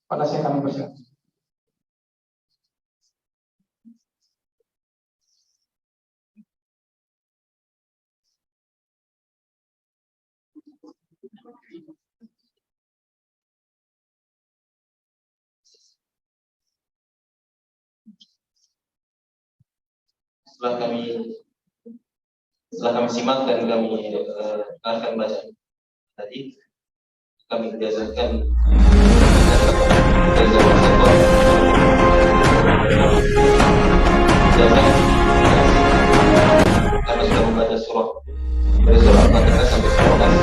Pada saya kami persilakan. Setelah kami simak dan kami akan baca tadi, kami biasakan karena sudah membaca surah dari surah Al-Fatihah sampai surah Nas.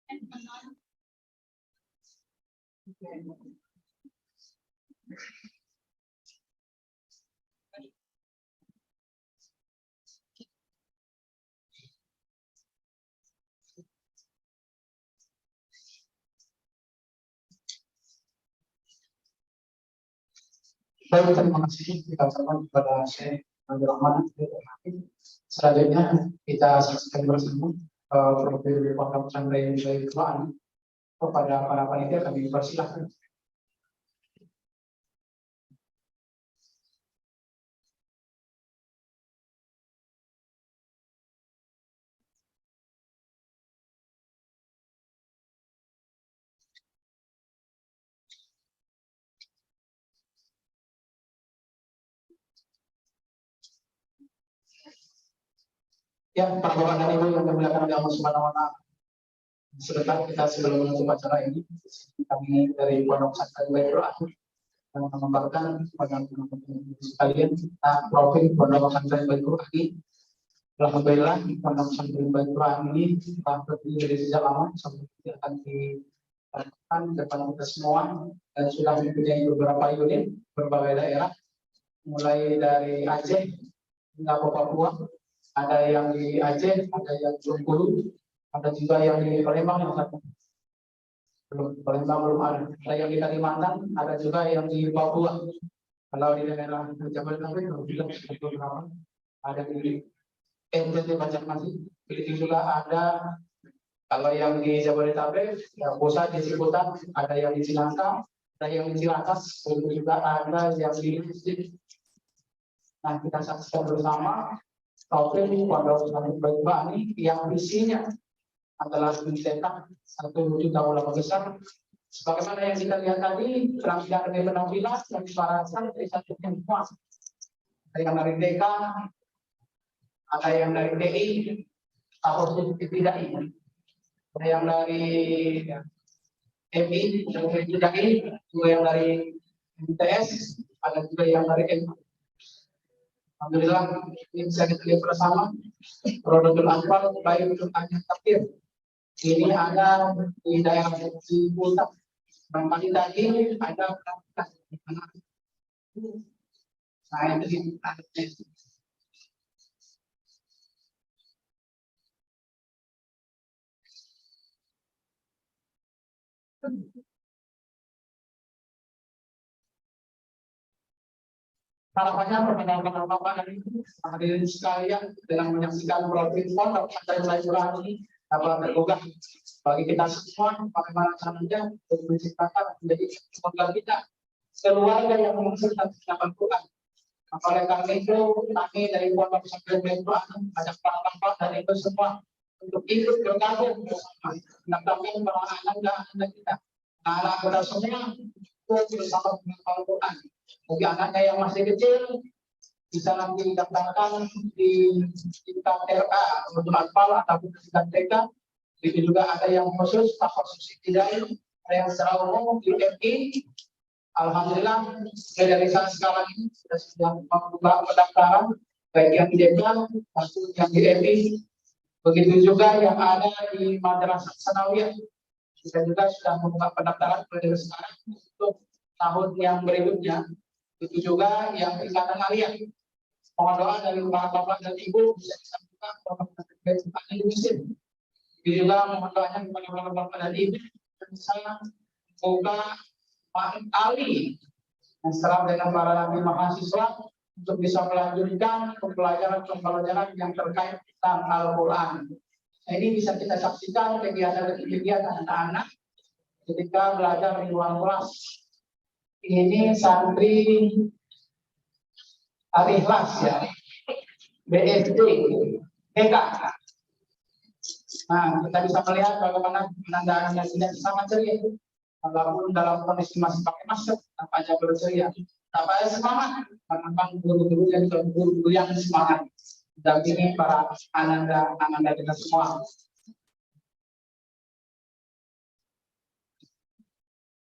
Baik, terima kasih kita ucapkan kepada Syekh Abdul Rahman. Selanjutnya kita saksikan bersama profil pondok pesantren Baitul Quran. Kepada para panitia kami persilahkan. Ya, para bapak dan ibu yang dimuliakan oleh Allah Subhanahu wa Ta'ala. Sebentar kita sebelum menutup acara ini, kami dari Pondok Pesantren Baitul Quran yang mengabarkan kepada teman-teman sekalian profil Pondok Pesantren Baitul Quran ini. Alhamdulillah, Pondok Pesantren Baitul Quran ini telah berdiri dari sejak lama, sampai akan dilakukan kepada kita semua dan sudah mempunyai beberapa unit berbagai daerah, mulai dari Aceh hingga Papua. Ada yang di Aceh, ada yang di Bengkulu, ada juga yang di Palembang yang satu. Palembang belum ada. Ada yang di Kalimantan, ada juga yang di Papua. Kalau di daerah Jabodetabek, beberapa ada di NTT Banjarmasin. Begitu juga ada kalau yang di Jabodetabek, yang pusat di Ciputat, ada yang di Cilangkap, ada yang di Ciracas, begitu juga ada yang di Mesir. Nah, kita saksikan bersama profil Pondok Pesantren Baitul Quran ini yang isinya adalah mencetak satu juta ulama besar. Sebagaimana yang kita lihat tadi, penampilan dan para santri yang semua. Ada yang dari DK, ada yang dari DI, atau tidak ini. Ada yang dari MI, dari DI, juga yang dari MTS, ada juga yang dari MI. Alhamdulillah, ini bisa kita lihat bersama Rodul Akbar, baik untuk hanya takdir. Ini ada di daerah Ciputat. Dan pagi tadi ada praktek di mana saya di harapannya perkenalkan Bapak dan Ibu hadirin sekalian dengan menyaksikan profil Pondok Pesantren Baitul Quran ini dapat tergugah bagi kita semua bagaimana caranya untuk menciptakan menjadi keluarga kita keluarga yang menghasilkan Al Quran. Oleh karena itu kami dari Pondok Pesantren Baitul Quran ajak para dan itu semua untuk ikut bergabung bersama mendatangkan para anak dan anak kita. Anak kita semua ikut bersama dengan Al Quran. Bagi anaknya yang masih kecil bisa nanti didaftarkan di tingkat TK untuk Atfal ataupun tingkat TK. Itu juga ada yang khusus khusus ibtidaiyah, ada yang secara umum di MI. Alhamdulillah dari saat sekarang ini sudah membuka pendaftaran baik yang di DK maupun yang di MI. Begitu juga yang ada di Madrasah Sanawiyah. Kita juga sudah membuka pendaftaran mulai dari sekarang untuk tahun yang berikutnya. Itu juga yang ikatan aliyah. Mohon doa dari bapak dan ibu bisa disampaikan kepada Indonesia. Itu juga mohon doanya kepada bapak dan ibu bisa membuka Pak Ali yang serap dengan para nabi mahasiswa untuk bisa melanjutkan pembelajaran yang terkait tentang Al-Quran. Nah, ini bisa kita saksikan kegiatan anak-anak ketika belajar di ruang kelas. Ini santri Al-Ikhlas ya, BSD, TK. Nah, kita bisa melihat bagaimana penandaan tidak sangat ceria. Walaupun dalam kondisi masih pakai masker, tampaknya berceria. Tampaknya semangat, karena guru-guru yang semangat. Dan ini para ananda kita semua.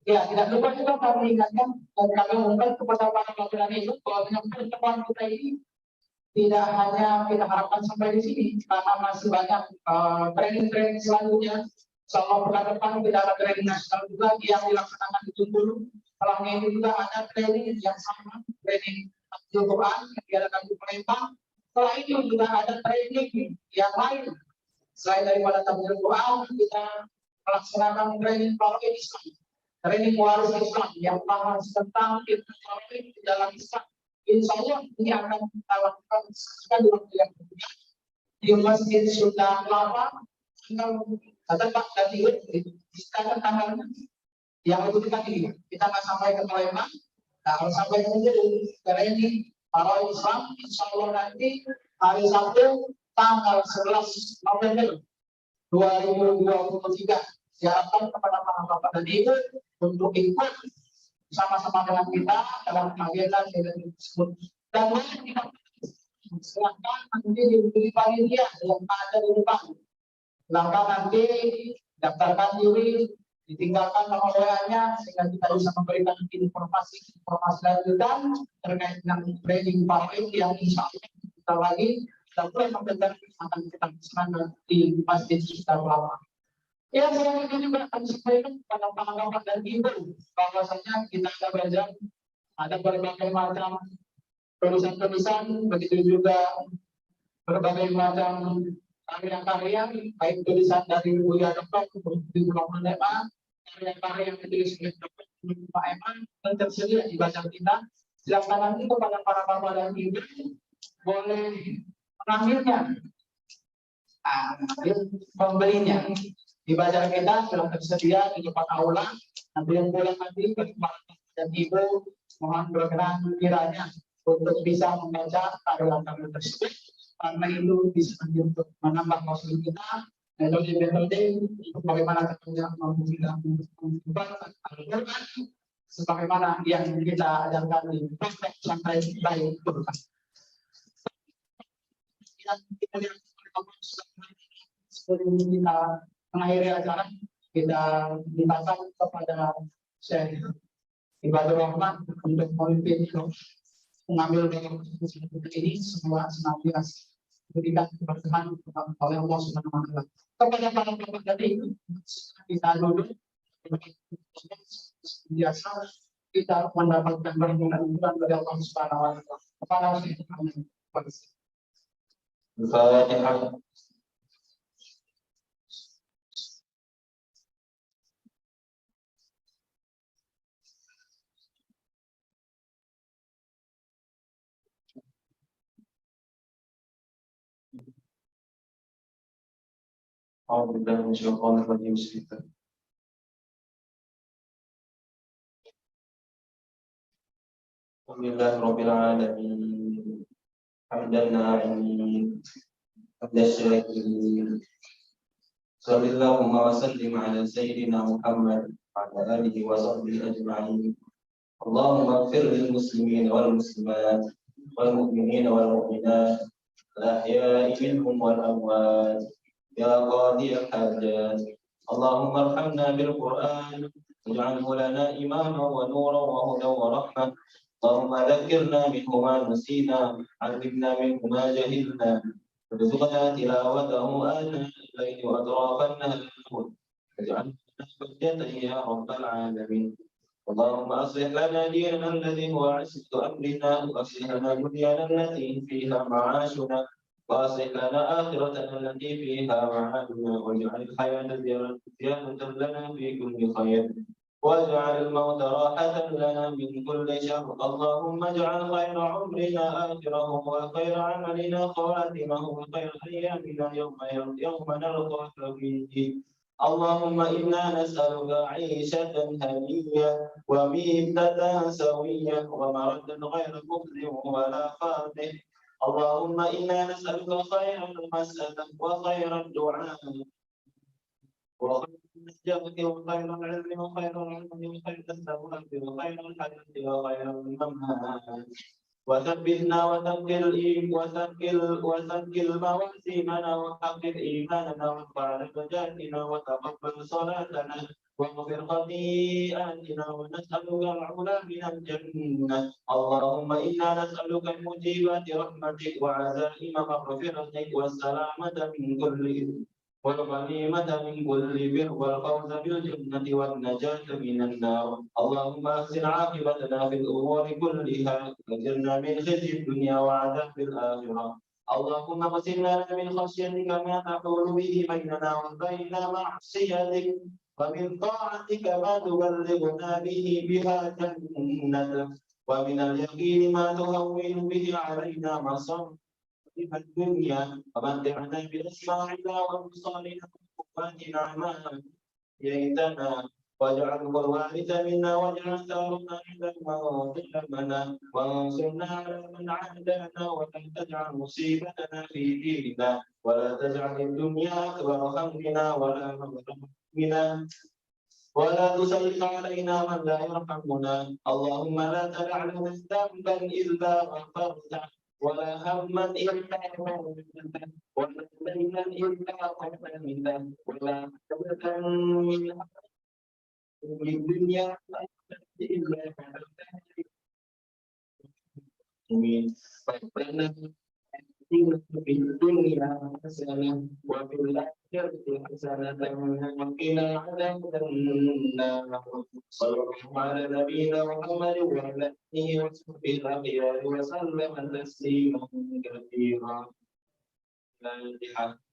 Ya, tidak lupa juga kami ingatkan dan kami umumkan kepada para pelajar itu bahwa pertemuan kita ini tidak hanya kita harapkan sampai di sini, karena masih banyak training selanjutnya Selama pekan depan tidak ada training nasional juga yang dilaksanakan di Bengkulu. Setelah ini juga ada training yang sama, training Al-Quran yang diadakan di Palembang. Setelah itu juga ada training yang lain. Selain daripada tabligh Quran, kita melaksanakan training Tauhid Islam, training waris Islam yang bahas tentang ilmu tauhid di dalam Islam. Insya Allah ini akan kita lakukan di waktu yang kemudian di Masjid Sultan Kelapa. Tanggal tadi disitakan tanggalnya yang itu kita nggak sampai ke Palembang. Nah, kalau sampai ke training para Islam, insya Allah nanti hari Sabtu tanggal 11 November 2023 diharapkan kepada para bapak dan ibu untuk ikut bersama-sama dengan kita dalam kegiatan tersebut. Dan kita silakan nanti diberi panitia yang ada di depan. Silakan nanti daftarkan diri, ditinggalkan nomor WA-nya sehingga kita bisa memberikan informasi lanjutan terkait dengan training Tauhid yang insya Allah kita lagi dan mulai membentuk akan kita laksanakan di Masjid Sultan Kelapa. Ya, saya ini juga akan sampaikan kepada para bapak dan ibu bahwasanya kita ada belajar ada berbagai macam tulisan-tulisan, begitu juga berbagai macam karya-karya, baik tulisan dari Buya Dokter, di Pulau Mandema, karya-karya yang ditulis oleh Dokter Pak Eman, dan tersedia di bazar kita. Silakan nanti kepada para bapak dan ibu boleh mengambilnya, membelinya. Di bazar kita sudah tersedia di depan aula. Nanti yang boleh nanti ke bapak dan ibu mohon berkenan kiranya untuk bisa membaca karya-karya tersebut. Karena itu bisa untuk menambah knowledge kita, metode-metode untuk bagaimana kita menggunakan Al-Quran sebagaimana yang kita ajarkan di praktek sampai baik berkah. Kita lihat sebelum kita mengakhiri acara, kita mintakan kepada Syekh Ibadur Rahman untuk memimpin mengambil ini semua senantiasa diberikan keberkahan oleh Allah Subhanahu wa taala. Kepada para bapak tadi kita duduk biasa kita mendapatkan berkat dari Allah Subhanahu wa taala. Kepada Al-Fatihah. أعوذ بالله من الشيطان الرجيم. الحمد لله رب العالمين حمدا ناعمين حمدا الشاكرين. صلى اللهم وسلم على سيدنا محمد وعلى آله وصحبه أجمعين. اللهم اغفر للمسلمين والمسلمات والمؤمنين والمؤمنات الأحياء منهم والأموات يا قاضي الحاجات. اللهم ارحمنا بالقرآن واجعله لنا إماما ونورا وهدى ورحمة. اللهم ذكرنا منه ما نسينا، علمنا منه ما جهلنا، ارزقنا تلاوته آناء الليل وأطراف النهار واجعلنا حجة يا رب العالمين. اللهم أصلح لنا ديننا الذي هو عصمة أمرنا، وأصلح لنا دنيانا التي فيها معاشنا، وأصلح لنا آخرتنا التي فيها معادنا، واجعل الحياة زيادة لنا في كل خير، واجعل الموت راحة لنا من كل شر. اللهم اجعل خير عمرنا آخره، وخير عملنا خواتمه، وخير أيامنا يوم نلقاك فيه. اللهم إنا نسألك عيشة هنية وميتة سوية ومردا غير مخزي ولا فاضح. اللهم إنا نسألك خير المسألة وخير الدعاء وخير النجاة وخير العلم وخير العلم وخير الثواب وخير الحياة وخير الممات. وثبتنا وثقل موازيننا وحقق إيماننا وارفع درجاتنا وتقبل صلاتنا واغفر خطيئاتنا ونسألك العلا من الجنة. اللهم إنا نسألك موجبات رحمتك وعزائم مغفرتك والسلامة من كل إثم والغنيمة من كل بر والفوز بالجنة والنجاة من النار. اللهم أحسن عاقبتنا في الأمور كلها وأجرنا من خزي الدنيا وعذاب الآخرة. اللهم اقسم لنا من خشيتك ما تحول به بيننا وبين معصيتك ومن طاعتك ما تبلغنا بها جنتك ومن اليقين ما تهون به علينا مصائب الدنيا ومتعنا بأسماعنا وأبصارنا وقواتنا ما أحييتنا واجعله الوارث منا واجعل ثارنا على من ظلمنا وانصرنا على من عادانا ولا تجعل مصيبتنا في ديننا ولا تجعل الدنيا أكبر همنا ولا مبلغ علمنا ولا تسلط علينا من لا يرحمنا. اللهم لا تدع لنا ذنبا إلا غفرته ولا هما إلا فرجته ولا دينا إلا قضيته ولا حاجة من الدنيا إلا فعلتها. ربنا آتنا في الدنيا حسنة وفي الآخرة حسنة وقنا عذاب النار. صلى الله على نبينا محمد وعلى آله وصحبه الأخيار وسلم تسليما كثيرا. الفاتحة.